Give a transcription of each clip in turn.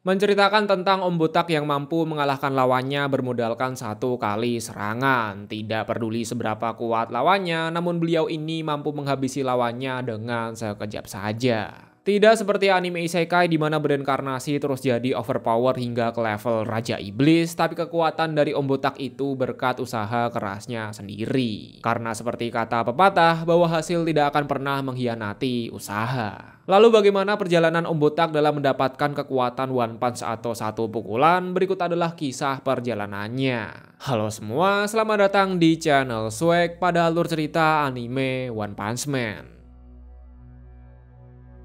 Menceritakan tentang Om Botak yang mampu mengalahkan lawannya bermodalkan satu kali serangan. Tidak peduli seberapa kuat lawannya, namun beliau ini mampu menghabisi lawannya dengan sekejap saja. Tidak seperti anime isekai di mana berinkarnasi terus jadi overpower hingga ke level Raja Iblis, tapi kekuatan dari Om Botak itu berkat usaha kerasnya sendiri. Karena seperti kata pepatah bahwa hasil tidak akan pernah mengkhianati usaha. Lalu bagaimana perjalanan Om Botak dalam mendapatkan kekuatan One Punch atau satu pukulan? Berikut adalah kisah perjalanannya. Halo semua, selamat datang di channel Swag pada alur cerita anime One Punch Man.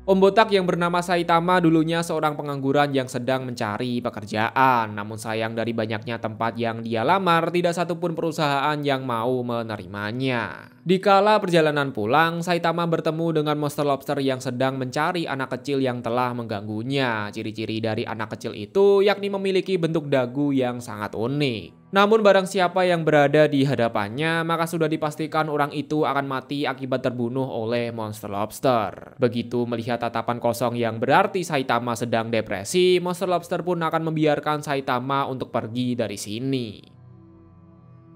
Om Botak yang bernama Saitama dulunya seorang pengangguran yang sedang mencari pekerjaan. Namun sayang dari banyaknya tempat yang dia lamar, tidak satupun perusahaan yang mau menerimanya. Dikala perjalanan pulang, Saitama bertemu dengan monster lobster yang sedang mencari anak kecil yang telah mengganggunya. Ciri-ciri dari anak kecil itu yakni memiliki bentuk dagu yang sangat unik. Namun barang siapa yang berada di hadapannya, maka sudah dipastikan orang itu akan mati akibat terbunuh oleh monster lobster. Begitu melihat tatapan kosong yang berarti Saitama sedang depresi, monster lobster pun akan membiarkan Saitama untuk pergi dari sini.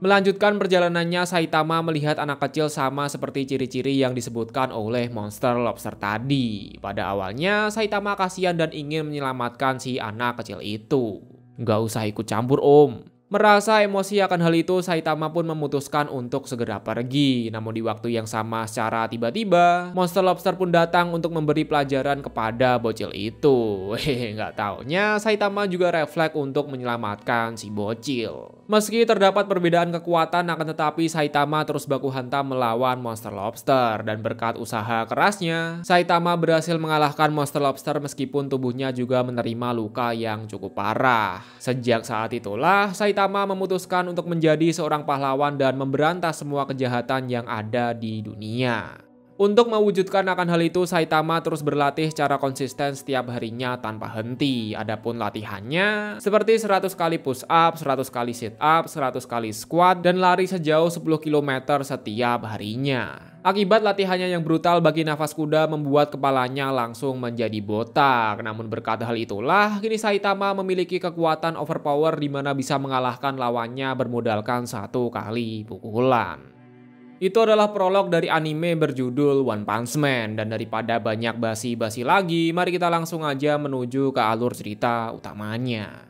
Melanjutkan perjalanannya, Saitama melihat anak kecil sama seperti ciri-ciri yang disebutkan oleh monster lobster tadi. Pada awalnya, Saitama kasihan dan ingin menyelamatkan si anak kecil itu. Nggak usah ikut campur om. Merasa emosi akan hal itu, Saitama pun memutuskan untuk segera pergi. Namun di waktu yang sama secara tiba-tiba, monster lobster pun datang untuk memberi pelajaran kepada bocil itu. Nggak taunya Saitama juga refleks untuk menyelamatkan si bocil. Meski terdapat perbedaan kekuatan, akan tetapi Saitama terus baku hantam melawan monster lobster. Dan berkat usaha kerasnya, Saitama berhasil mengalahkan monster lobster meskipun tubuhnya juga menerima luka yang cukup parah. Sejak saat itulah, Saitama memutuskan untuk menjadi seorang pahlawan dan memberantas semua kejahatan yang ada di dunia. Untuk mewujudkan akan hal itu, Saitama terus berlatih secara konsisten setiap harinya tanpa henti. Adapun latihannya seperti 100 kali push up, 100 kali sit up, 100 kali squat, dan lari sejauh 10 km setiap harinya. Akibat latihannya yang brutal bagi nafas kuda membuat kepalanya langsung menjadi botak. Namun berkat hal itulah, kini Saitama memiliki kekuatan overpower di mana bisa mengalahkan lawannya bermodalkan satu kali pukulan. Itu adalah prolog dari anime berjudul One Punch Man. Dan daripada banyak basi-basi lagi, mari kita langsung aja menuju ke alur cerita utamanya.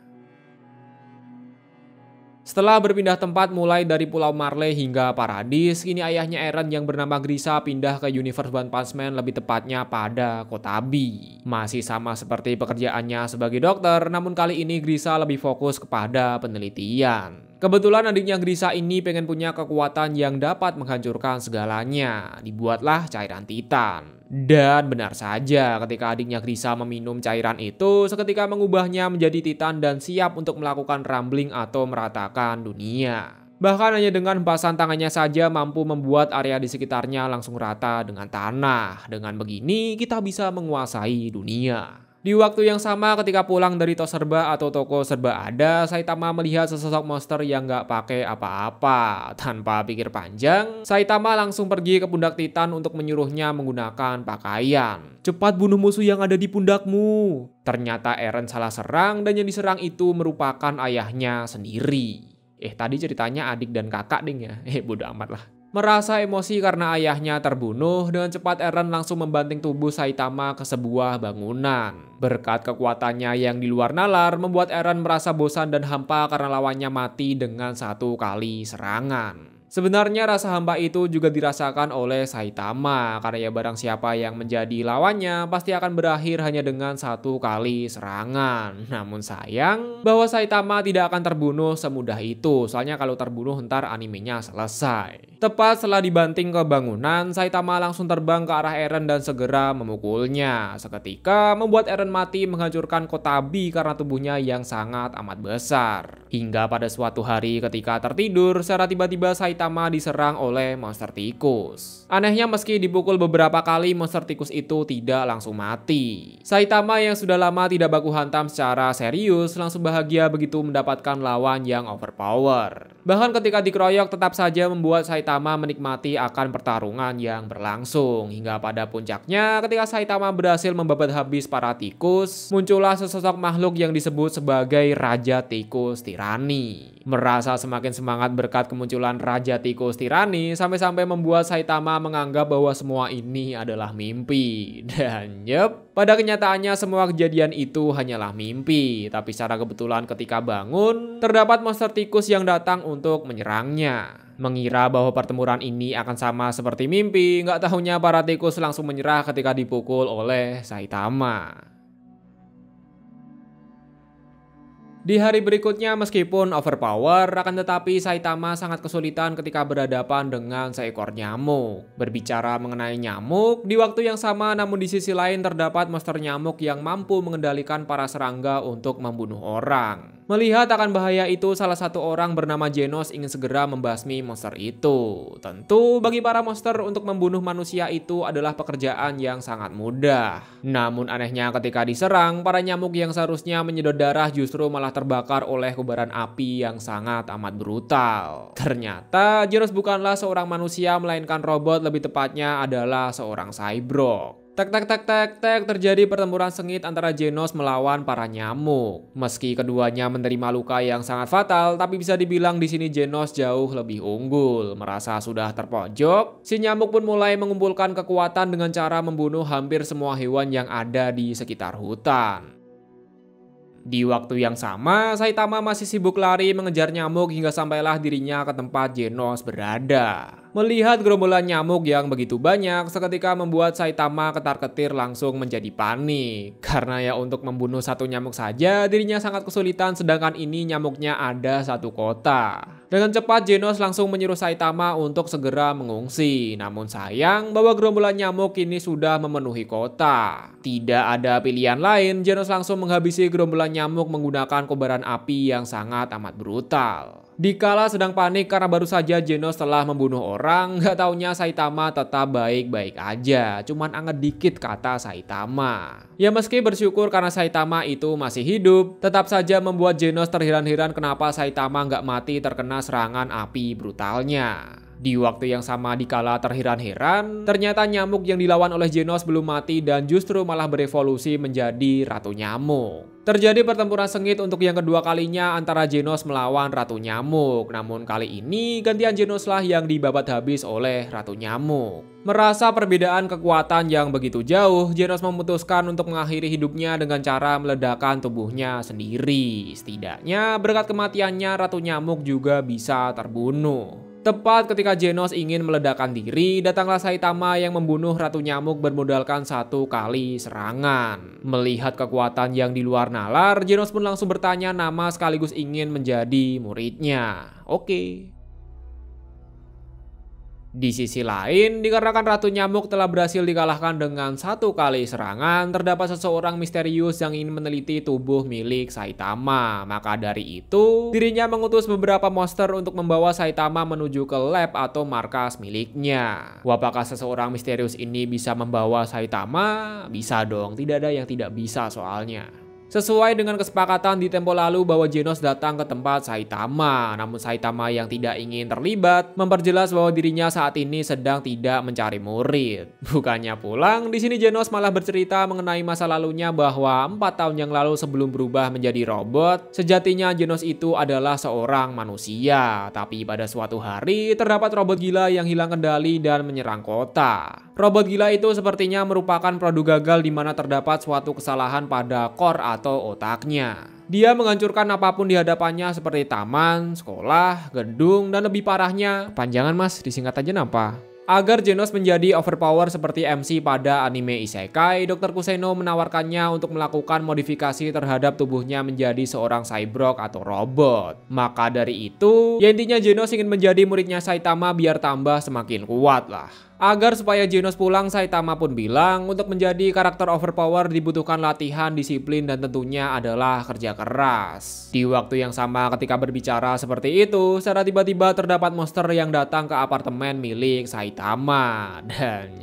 Setelah berpindah tempat mulai dari Pulau Marley hingga Paradis, kini ayahnya Eren yang bernama Grisa pindah ke universe One Punch Man, lebih tepatnya pada Kotabi. Masih sama seperti pekerjaannya sebagai dokter, namun kali ini Grisa lebih fokus kepada penelitian. Kebetulan adiknya Grisa ini pengen punya kekuatan yang dapat menghancurkan segalanya. Dibuatlah cairan Titan. Dan benar saja, ketika adiknya Grisa meminum cairan itu, seketika mengubahnya menjadi Titan dan siap untuk melakukan rumbling atau meratakan dunia. Bahkan hanya dengan hempasan tangannya saja mampu membuat area di sekitarnya langsung rata dengan tanah. Dengan begini, kita bisa menguasai dunia. Di waktu yang sama ketika pulang dari tos serba atau toko serba ada, Saitama melihat sesosok monster yang gak pakai apa-apa. Tanpa pikir panjang, Saitama langsung pergi ke pundak Titan untuk menyuruhnya menggunakan pakaian. Cepat bunuh musuh yang ada di pundakmu. Ternyata Eren salah serang dan yang diserang itu merupakan ayahnya sendiri. Tadi ceritanya adik dan kakak ding ya. Bodo amat lah. Merasa emosi karena ayahnya terbunuh, dengan cepat Eren langsung membanting tubuh Saitama ke sebuah bangunan. Berkat kekuatannya yang di luar nalar, membuat Eren merasa bosan dan hampa karena lawannya mati dengan satu kali serangan. Sebenarnya rasa hampa itu juga dirasakan oleh Saitama, karena ya barang siapa yang menjadi lawannya pasti akan berakhir hanya dengan satu kali serangan. Namun sayang bahwa Saitama tidak akan terbunuh semudah itu, soalnya kalau terbunuh ntar animenya selesai. Tepat setelah dibanting ke bangunan, Saitama langsung terbang ke arah Eren dan segera memukulnya. Seketika membuat Eren mati menghancurkan Kotabi karena tubuhnya yang sangat amat besar. Hingga pada suatu hari ketika tertidur, secara tiba-tiba Saitama Saitama diserang oleh monster tikus. Anehnya meski dipukul beberapa kali, monster tikus itu tidak langsung mati. Saitama yang sudah lama tidak baku hantam secara serius langsung bahagia begitu mendapatkan lawan yang overpower. Bahkan ketika dikeroyok tetap saja membuat Saitama menikmati akan pertarungan yang berlangsung. Hingga pada puncaknya ketika Saitama berhasil membabat habis para tikus, muncullah sesosok makhluk yang disebut sebagai Raja Tikus Tirani. Merasa semakin semangat berkat kemunculan Raja Tikus Tirani, sampai-sampai membuat Saitama menganggap bahwa semua ini adalah mimpi. Dan pada kenyataannya semua kejadian itu hanyalah mimpi. Tapi secara kebetulan ketika bangun, terdapat monster tikus yang datang untuk menyerangnya. Mengira bahwa pertempuran ini akan sama seperti mimpi, nggak tahunya para tikus langsung menyerah ketika dipukul oleh Saitama. Di hari berikutnya meskipun overpower, akan tetapi Saitama sangat kesulitan ketika berhadapan dengan seekor nyamuk. Berbicara mengenai nyamuk, di waktu yang sama namun di sisi lain terdapat monster nyamuk yang mampu mengendalikan para serangga untuk membunuh orang. Melihat akan bahaya itu, salah satu orang bernama Genos ingin segera membasmi monster itu. Tentu bagi para monster untuk membunuh manusia itu adalah pekerjaan yang sangat mudah. Namun anehnya ketika diserang, para nyamuk yang seharusnya menyedot darah justru malah terbakar oleh kobaran api yang sangat amat brutal. Ternyata Genos bukanlah seorang manusia melainkan robot, lebih tepatnya adalah seorang cyborg. Tek tek tek tek tek, terjadi pertempuran sengit antara Genos melawan para nyamuk. Meski keduanya menerima luka yang sangat fatal, tapi bisa dibilang di sini Genos jauh lebih unggul. Merasa sudah terpojok, si nyamuk pun mulai mengumpulkan kekuatan dengan cara membunuh hampir semua hewan yang ada di sekitar hutan. Di waktu yang sama, Saitama masih sibuk lari mengejar nyamuk hingga sampailah dirinya ke tempat Genos berada. Melihat gerombolan nyamuk yang begitu banyak, seketika membuat Saitama ketar-ketir langsung menjadi panik. Karena ya untuk membunuh satu nyamuk saja dirinya sangat kesulitan, sedangkan ini nyamuknya ada satu kota. Dengan cepat Genos langsung menyuruh Saitama untuk segera mengungsi. Namun sayang bahwa gerombolan nyamuk ini sudah memenuhi kota. Tidak ada pilihan lain, Genos langsung menghabisi gerombolan nyamuk menggunakan kobaran api yang sangat amat brutal. Dikala sedang panik karena baru saja Genos telah membunuh orang, gak taunya Saitama tetap baik-baik aja. Cuman anget dikit kata Saitama. Ya meski bersyukur karena Saitama itu masih hidup, tetap saja membuat Genos terheran-heran kenapa Saitama gak mati terkena serangan api brutalnya. Di waktu yang sama dikala terheran-heran, ternyata nyamuk yang dilawan oleh Genos belum mati dan justru malah berevolusi menjadi ratu nyamuk. Terjadi pertempuran sengit untuk yang kedua kalinya antara Genos melawan Ratu Nyamuk. Namun kali ini gantian Genos lah yang dibabat habis oleh Ratu Nyamuk. Merasa perbedaan kekuatan yang begitu jauh, Genos memutuskan untuk mengakhiri hidupnya dengan cara meledakkan tubuhnya sendiri. Setidaknya berkat kematiannya Ratu Nyamuk juga bisa terbunuh. Tepat ketika Genos ingin meledakkan diri, datanglah Saitama yang membunuh Ratu Nyamuk bermodalkan satu kali serangan. Melihat kekuatan yang di luar nalar, Genos pun langsung bertanya nama sekaligus ingin menjadi muridnya. Oke. Di sisi lain, dikarenakan Ratu Nyamuk telah berhasil dikalahkan dengan satu kali serangan, terdapat seseorang misterius yang ingin meneliti tubuh milik Saitama. Maka dari itu, dirinya mengutus beberapa monster untuk membawa Saitama menuju ke lab atau markas miliknya. Apakah seseorang misterius ini bisa membawa Saitama? Bisa dong, tidak ada yang tidak bisa soalnya. Sesuai dengan kesepakatan di tempo lalu bahwa Genos datang ke tempat Saitama. Namun Saitama yang tidak ingin terlibat memperjelas bahwa dirinya saat ini sedang tidak mencari murid. Bukannya pulang, di sini Genos malah bercerita mengenai masa lalunya bahwa 4 tahun yang lalu sebelum berubah menjadi robot, sejatinya Genos itu adalah seorang manusia. Tapi pada suatu hari terdapat robot gila yang hilang kendali dan menyerang kota. Robot gila itu sepertinya merupakan produk gagal di mana terdapat suatu kesalahan pada core atau otaknya. Dia menghancurkan apapun di hadapannya seperti taman, sekolah, gedung, dan lebih parahnya, panjangan mas, disingkat aja napa? Agar Genos menjadi overpower seperti MC pada anime Isekai, Dr. Kuseno menawarkannya untuk melakukan modifikasi terhadap tubuhnya menjadi seorang cyborg atau robot. Maka dari itu, ya intinya Genos ingin menjadi muridnya Saitama biar tambah semakin kuat lah. Agar supaya Genos pulang, Saitama pun bilang untuk menjadi karakter overpower dibutuhkan latihan, disiplin, dan tentunya adalah kerja keras. Di waktu yang sama ketika berbicara seperti itu, secara tiba-tiba terdapat monster yang datang ke apartemen milik Saitama. Dan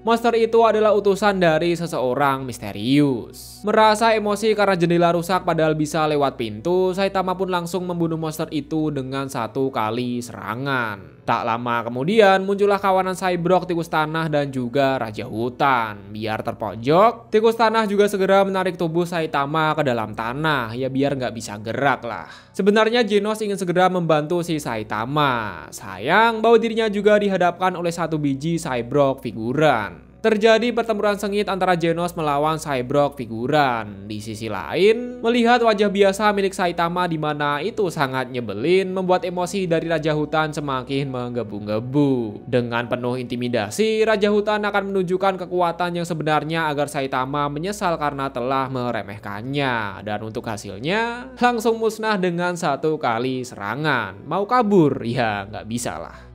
monster itu adalah utusan dari seseorang misterius. Merasa emosi karena jendela rusak padahal bisa lewat pintu, Saitama pun langsung membunuh monster itu dengan satu kali serangan. Tak lama kemudian muncullah kawanan Cyborg, tikus tanah, dan juga Raja Hutan. Biar terpojok, tikus tanah juga segera menarik tubuh Saitama ke dalam tanah, ya biar nggak bisa gerak lah. Sebenarnya Genos ingin segera membantu si Saitama. Sayang bahwa dirinya juga dihadapkan oleh satu biji Cyborg figuran. Terjadi pertempuran sengit antara Genos melawan Cyborg figuran. Di sisi lain, melihat wajah biasa milik Saitama di mana itu sangat nyebelin, membuat emosi dari Raja Hutan semakin menggebu-gebu. Dengan penuh intimidasi, Raja Hutan akan menunjukkan kekuatan yang sebenarnya agar Saitama menyesal karena telah meremehkannya. Dan untuk hasilnya, langsung musnah dengan satu kali serangan. Mau kabur? Ya nggak bisa lah.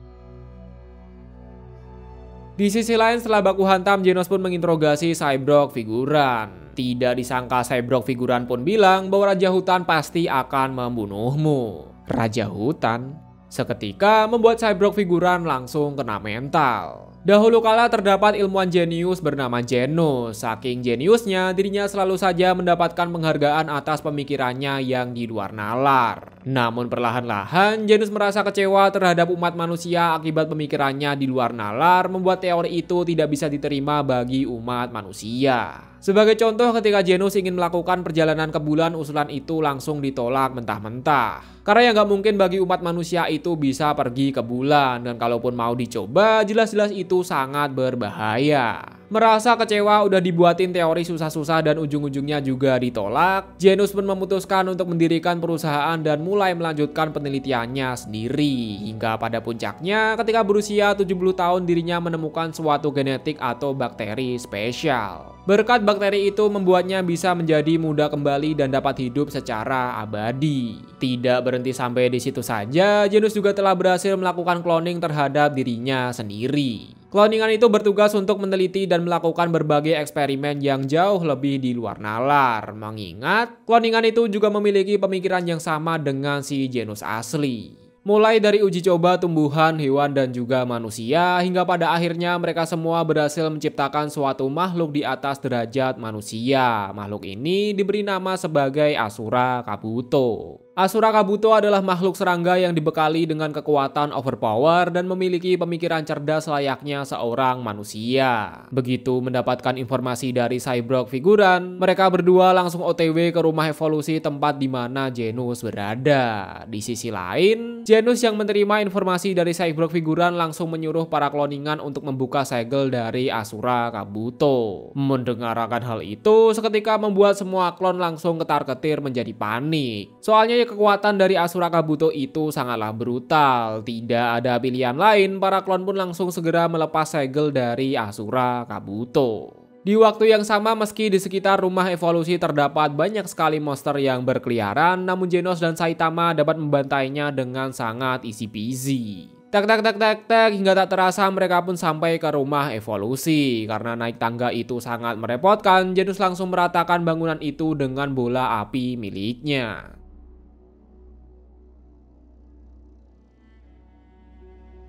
Di sisi lain, setelah baku hantam, Genos pun menginterogasi Cyborg figuran. Tidak disangka Cyborg figuran pun bilang bahwa Raja Hutan pasti akan membunuhmu. Raja Hutan seketika membuat Cyborg figuran langsung kena mental. Dahulu kala terdapat ilmuwan jenius bernama Genos. Saking jeniusnya, dirinya selalu saja mendapatkan penghargaan atas pemikirannya yang di luar nalar. Namun perlahan-lahan, Genos merasa kecewa terhadap umat manusia akibat pemikirannya di luar nalar, membuat teori itu tidak bisa diterima bagi umat manusia. Sebagai contoh, ketika Genos ingin melakukan perjalanan ke bulan, usulan itu langsung ditolak mentah-mentah. Karena yang nggak mungkin bagi umat manusia itu bisa pergi ke bulan, dan kalaupun mau dicoba, jelas-jelas itu sangat berbahaya. Merasa kecewa udah dibuatin teori susah-susah dan ujung-ujungnya juga ditolak, Genos pun memutuskan untuk mendirikan perusahaan dan mulai melanjutkan penelitiannya sendiri. Hingga pada puncaknya ketika berusia 70 tahun dirinya menemukan suatu genetik atau bakteri spesial. Berkat bakteri itu membuatnya bisa menjadi muda kembali dan dapat hidup secara abadi. Tidak berhenti sampai di situ saja, Genos juga telah berhasil melakukan cloning terhadap dirinya sendiri. Cloningan itu bertugas untuk meneliti dan melakukan berbagai eksperimen yang jauh lebih di luar nalar. Mengingat, cloningan itu juga memiliki pemikiran yang sama dengan si Genos asli. Mulai dari uji coba tumbuhan, hewan, dan juga manusia, hingga pada akhirnya mereka semua berhasil menciptakan suatu makhluk di atas derajat manusia. Makhluk ini diberi nama sebagai Asura Kabuto. Asura Kabuto adalah makhluk serangga yang dibekali dengan kekuatan overpower dan memiliki pemikiran cerdas layaknya seorang manusia. Begitu mendapatkan informasi dari Cyborg figuran, mereka berdua langsung OTW ke rumah evolusi tempat di mana Genos berada. Di sisi lain, Genos yang menerima informasi dari Cyborg figuran langsung menyuruh para cloningan untuk membuka segel dari Asura Kabuto. Mendengarkan hal itu, seketika membuat semua klon langsung ketar-ketir menjadi panik. Soalnya kekuatan dari Asura Kabuto itu sangatlah brutal. Tidak ada pilihan lain, para klon pun langsung segera melepas segel dari Asura Kabuto. Di waktu yang sama, meski di sekitar rumah evolusi terdapat banyak sekali monster yang berkeliaran, namun Genos dan Saitama dapat membantainya dengan sangat easy peasy. Tak hingga tak terasa mereka pun sampai ke rumah evolusi. Karena naik tangga itu sangat merepotkan, Genos langsung meratakan bangunan itu dengan bola api miliknya.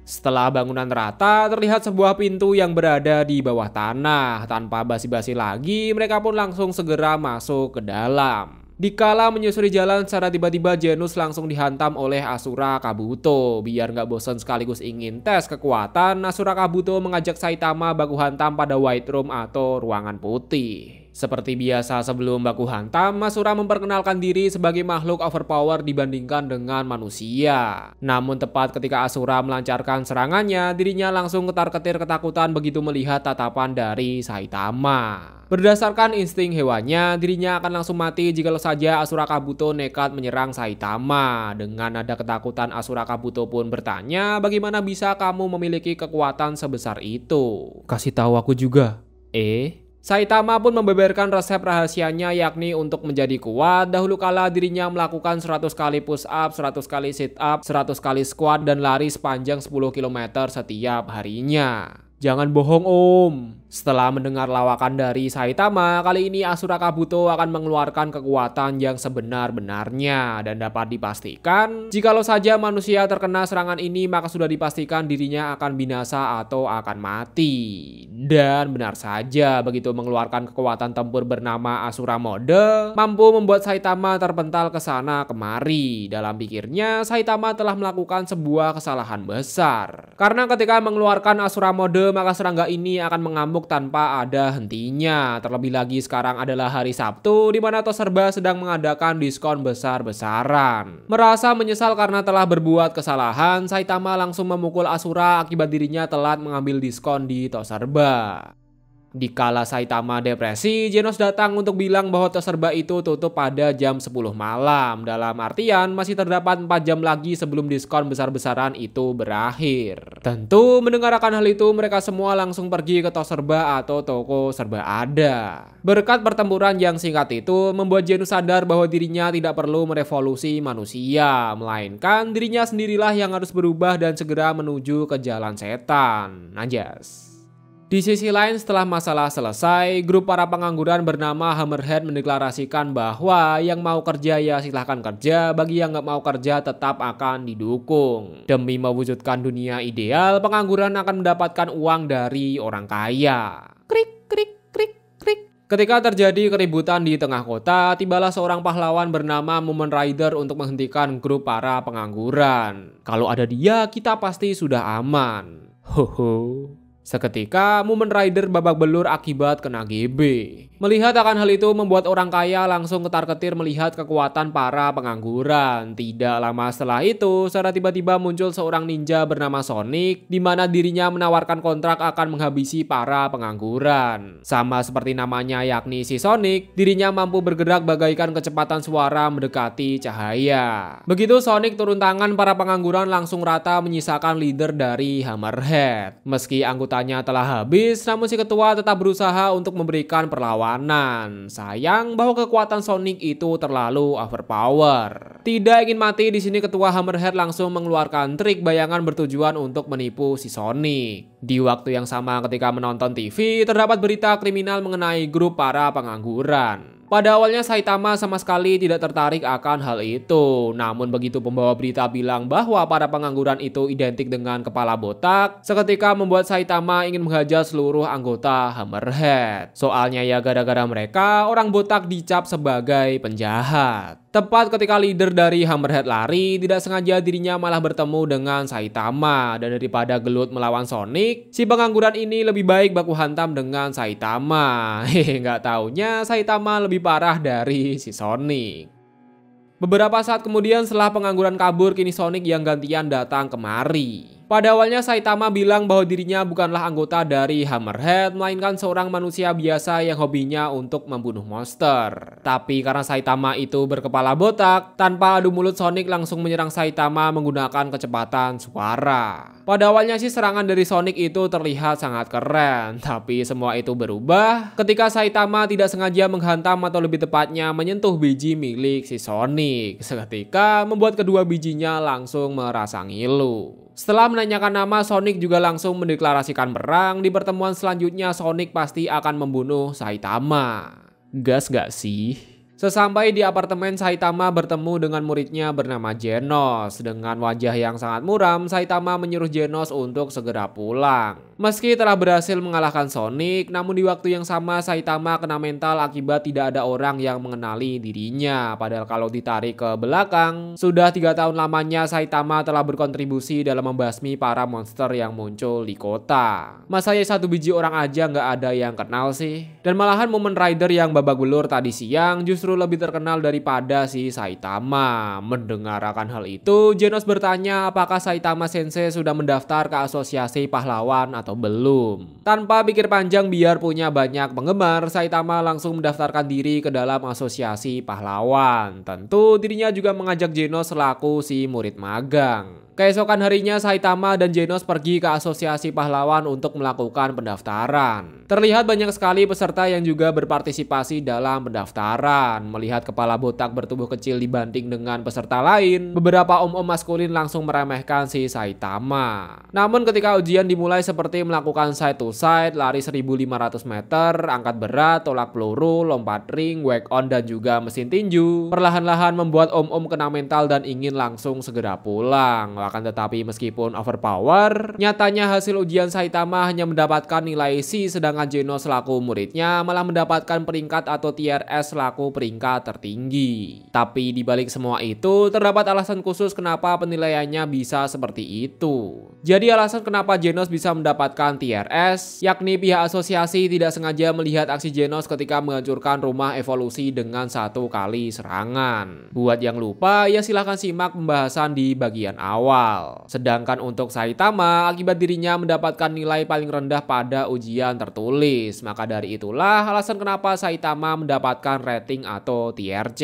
Setelah bangunan rata, terlihat sebuah pintu yang berada di bawah tanah. Tanpa basa-basi lagi, mereka pun langsung segera masuk ke dalam. Dikala menyusuri jalan, secara tiba-tiba Genos langsung dihantam oleh Asura Kabuto. Biar nggak bosan sekaligus ingin tes kekuatan, Asura Kabuto mengajak Saitama baku hantam pada White Room atau ruangan putih. Seperti biasa sebelum baku hantam, Asura memperkenalkan diri sebagai makhluk overpower dibandingkan dengan manusia. Namun tepat ketika Asura melancarkan serangannya, dirinya langsung ketar-ketir ketakutan begitu melihat tatapan dari Saitama. Berdasarkan insting hewannya, dirinya akan langsung mati jikalau saja Asura Kabuto nekat menyerang Saitama. Dengan nada ketakutan, Asura Kabuto pun bertanya, bagaimana bisa kamu memiliki kekuatan sebesar itu? Kasih tahu aku juga. Saitama pun membeberkan resep rahasianya, yakni untuk menjadi kuat, dahulu kala dirinya melakukan 100 kali push up, 100 kali sit up, 100 kali squat, dan lari sepanjang 10 km setiap harinya. Jangan bohong om. Setelah mendengar lawakan dari Saitama, kali ini Asura Kabuto akan mengeluarkan kekuatan yang sebenar-benarnya dan dapat dipastikan jikalau saja manusia terkena serangan ini maka sudah dipastikan dirinya akan binasa atau akan mati. Dan benar saja, begitu mengeluarkan kekuatan tempur bernama Asura Mode mampu membuat Saitama terpental ke sana kemari. Dalam pikirnya, Saitama telah melakukan sebuah kesalahan besar. Karena ketika mengeluarkan Asura Mode maka serangga ini akan mengamuk tanpa ada hentinya. Terlebih lagi sekarang adalah hari Sabtu di mana Toserba sedang mengadakan diskon besar-besaran. Merasa menyesal karena telah berbuat kesalahan, Saitama langsung memukul Asura akibat dirinya telat mengambil diskon di Toserba. Dikala Saitama depresi, Genos datang untuk bilang bahwa Toserba itu tutup pada jam 10 malam. Dalam artian masih terdapat 4 jam lagi sebelum diskon besar-besaran itu berakhir. Tentu mendengar akan hal itu mereka semua langsung pergi ke Toserba atau toko serba ada. Berkat pertempuran yang singkat itu membuat Genos sadar bahwa dirinya tidak perlu merevolusi manusia, melainkan dirinya sendirilah yang harus berubah dan segera menuju ke jalan setan. Anjas. Di sisi lain, setelah masalah selesai, grup para pengangguran bernama Hammerhead mendeklarasikan bahwa yang mau kerja ya silahkan kerja, bagi yang nggak mau kerja tetap akan didukung. Demi mewujudkan dunia ideal, pengangguran akan mendapatkan uang dari orang kaya. Krik, krik, krik, krik. Ketika terjadi keributan di tengah kota, tibalah seorang pahlawan bernama Mumen Rider untuk menghentikan grup para pengangguran. Kalau ada dia, kita pasti sudah aman. Hoho. Seketika, Mumen Rider babak belur akibat kena GB. Melihat akan hal itu membuat orang kaya langsung ketar-ketir melihat kekuatan para pengangguran. Tidak lama setelah itu, secara tiba-tiba muncul seorang ninja bernama Sonic, di mana dirinya menawarkan kontrak akan menghabisi para pengangguran. Sama seperti namanya yakni si Sonic, dirinya mampu bergerak bagaikan kecepatan suara mendekati cahaya. Begitu Sonic turun tangan, para pengangguran langsung rata menyisakan leader dari Hammerhead. Meski anggotanya telah habis, namun si ketua tetap berusaha untuk memberikan perlawanan. Sayang bahwa kekuatan Sonic itu terlalu overpower. Tidak ingin mati, di sini ketua Hammerhead langsung mengeluarkan trik bayangan bertujuan untuk menipu si Sonic. Di waktu yang sama ketika menonton TV, terdapat berita kriminal mengenai grup para pengangguran. Pada awalnya Saitama sama sekali tidak tertarik akan hal itu. Namun begitu pembawa berita bilang bahwa para pengangguran itu identik dengan kepala botak, seketika membuat Saitama ingin menghajar seluruh anggota Hammerhead. Soalnya ya gara-gara mereka, orang botak dicap sebagai penjahat. Tepat ketika leader dari Hammerhead lari, tidak sengaja dirinya malah bertemu dengan Saitama. Dan daripada gelut melawan Sonic, si pengangguran ini lebih baik baku hantam dengan Saitama. Hehe, nggak taunya Saitama lebih parah dari si Sonic. Beberapa saat kemudian setelah pengangguran kabur, kini Sonic yang gantian datang kemari. Pada awalnya Saitama bilang bahwa dirinya bukanlah anggota dari Hammerhead, melainkan seorang manusia biasa yang hobinya untuk membunuh monster. Tapi karena Saitama itu berkepala botak, tanpa adu mulut Sonic langsung menyerang Saitama menggunakan kecepatan suara. Pada awalnya sih serangan dari Sonic itu terlihat sangat keren, tapi semua itu berubah ketika Saitama tidak sengaja menghantam atau lebih tepatnya menyentuh biji milik si Sonic. Seketika membuat kedua bijinya langsung merasa ngilu. Setelah menanyakan nama, Sonic juga langsung mendeklarasikan perang. Di pertemuan selanjutnya Sonic pasti akan membunuh Saitama. Gas gak sih? Sesampai di apartemen, Saitama bertemu dengan muridnya bernama Genos. Dengan wajah yang sangat muram, Saitama menyuruh Genos untuk segera pulang. Meski telah berhasil mengalahkan Sonic, namun di waktu yang sama Saitama kena mental akibat tidak ada orang yang mengenali dirinya. Padahal kalau ditarik ke belakang, sudah 3 tahun lamanya Saitama telah berkontribusi dalam membasmi para monster yang muncul di kota. Masa ya 1 biji orang aja nggak ada yang kenal sih? Dan malahan Mumen Rider yang babak belur tadi siang justru lebih terkenal daripada si Saitama. Mendengar akan hal itu, Genos bertanya apakah Saitama Sensei sudah mendaftar ke asosiasi pahlawan atau belum. Tanpa pikir panjang biar punya banyak penggemar, Saitama langsung mendaftarkan diri ke dalam asosiasi pahlawan. Tentu dirinya juga mengajak Genos selaku si murid magang. Keesokan harinya Saitama dan Genos pergi ke Asosiasi Pahlawan untuk melakukan pendaftaran. Terlihat banyak sekali peserta yang juga berpartisipasi dalam pendaftaran. Melihat kepala botak bertubuh kecil dibanding dengan peserta lain, beberapa om-om maskulin langsung meremehkan si Saitama. Namun ketika ujian dimulai seperti melakukan side to side, lari 1500 meter, angkat berat, tolak peluru, lompat ring, wake on dan juga mesin tinju, perlahan-lahan membuat om-om kena mental dan ingin langsung segera pulang. Akan tetapi meskipun overpower, nyatanya hasil ujian Saitama hanya mendapatkan nilai C, sedangkan Genos selaku muridnya malah mendapatkan peringkat atau tier S selaku peringkat tertinggi. Tapi dibalik semua itu, terdapat alasan khusus kenapa penilaiannya bisa seperti itu. Jadi alasan kenapa Genos bisa mendapatkan tier S, yakni pihak asosiasi tidak sengaja melihat aksi Genos ketika menghancurkan rumah evolusi dengan 1 kali serangan. Buat yang lupa, ya silahkan simak pembahasan di bagian awal. Sedangkan untuk Saitama, akibat dirinya mendapatkan nilai paling rendah pada ujian tertulis. Maka dari itulah alasan kenapa Saitama mendapatkan rating atau tier C.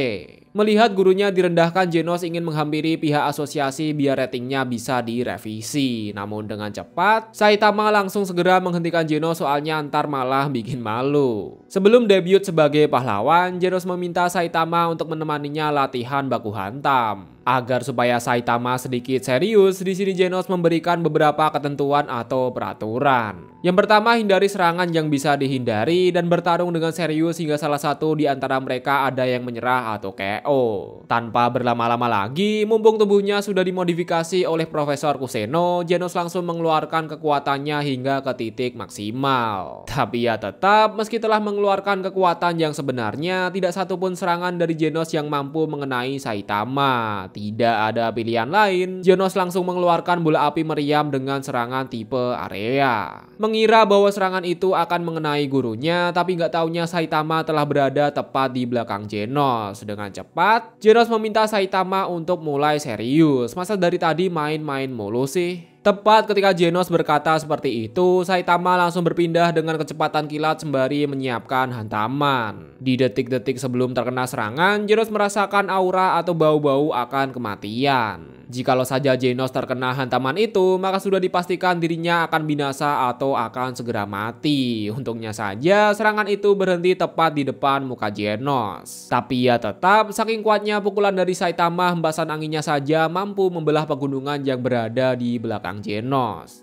Melihat gurunya direndahkan, Genos ingin menghampiri pihak asosiasi biar ratingnya bisa direvisi. Namun dengan cepat, Saitama langsung segera menghentikan Genos soalnya ntar malah bikin malu. Sebelum debut sebagai pahlawan, Genos meminta Saitama untuk menemaninya latihan baku hantam. Agar supaya Saitama sedikit serius, di sini Genos memberikan beberapa ketentuan atau peraturan. Yang pertama, hindari serangan yang bisa dihindari dan bertarung dengan serius hingga salah satu di antara mereka ada yang menyerah atau KO. Tanpa berlama-lama lagi, mumpung tubuhnya sudah dimodifikasi oleh Profesor Kuseno, Genos langsung mengeluarkan kekuatannya hingga ke titik maksimal. Tapi ya tetap, meski telah mengeluarkan kekuatan yang sebenarnya, tidak satupun serangan dari Genos yang mampu mengenai Saitama. Tidak ada pilihan lain, Genos langsung mengeluarkan bola api meriam dengan serangan tipe area. Mengira bahwa serangan itu akan mengenai gurunya, tapi nggak taunya Saitama telah berada tepat di belakang Genos. Dengan cepat, Genos meminta Saitama untuk mulai serius. Masa dari tadi main-main mulu sih? Tepat ketika Genos berkata seperti itu, Saitama langsung berpindah dengan kecepatan kilat sembari menyiapkan hantaman. Di detik-detik sebelum terkena serangan, Genos merasakan aura atau bau-bau akan kematian. Jikalau saja Genos terkena hantaman itu, maka sudah dipastikan dirinya akan binasa atau akan segera mati. Untungnya saja serangan itu berhenti tepat di depan muka Genos. Tapi ya tetap, saking kuatnya pukulan dari Saitama, hembasan anginnya saja mampu membelah pegunungan yang berada di belakang Genos.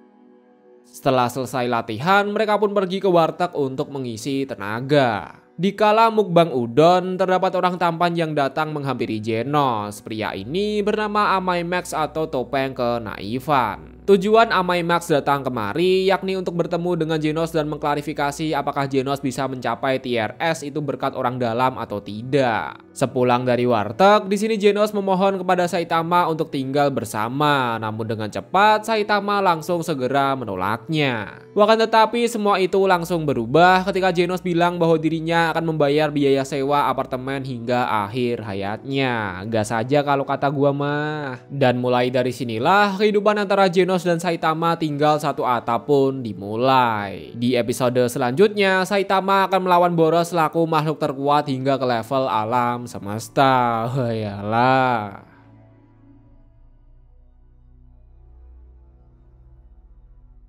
Setelah selesai latihan, mereka pun pergi ke warteg untuk mengisi tenaga. Dikala mukbang udon, terdapat orang tampan yang datang menghampiri Genos. Pria ini bernama Amai Max atau topeng kenaifan. Tujuan Amai Max datang kemari yakni untuk bertemu dengan Genos dan mengklarifikasi apakah Genos bisa mencapai tier S itu berkat orang dalam atau tidak. Sepulang dari warteg, di sini Genos memohon kepada Saitama untuk tinggal bersama. Namun dengan cepat Saitama langsung segera menolaknya. Akan tetapi semua itu langsung berubah ketika Genos bilang bahwa dirinya akan membayar biaya sewa apartemen hingga akhir hayatnya. Gas saja kalau kata gua mah. Dan mulai dari sinilah kehidupan antara Genos dan Saitama tinggal satu atap pun dimulai. Di episode selanjutnya, Saitama akan melawan Boros selaku makhluk terkuat hingga ke level alam semesta. Yalah.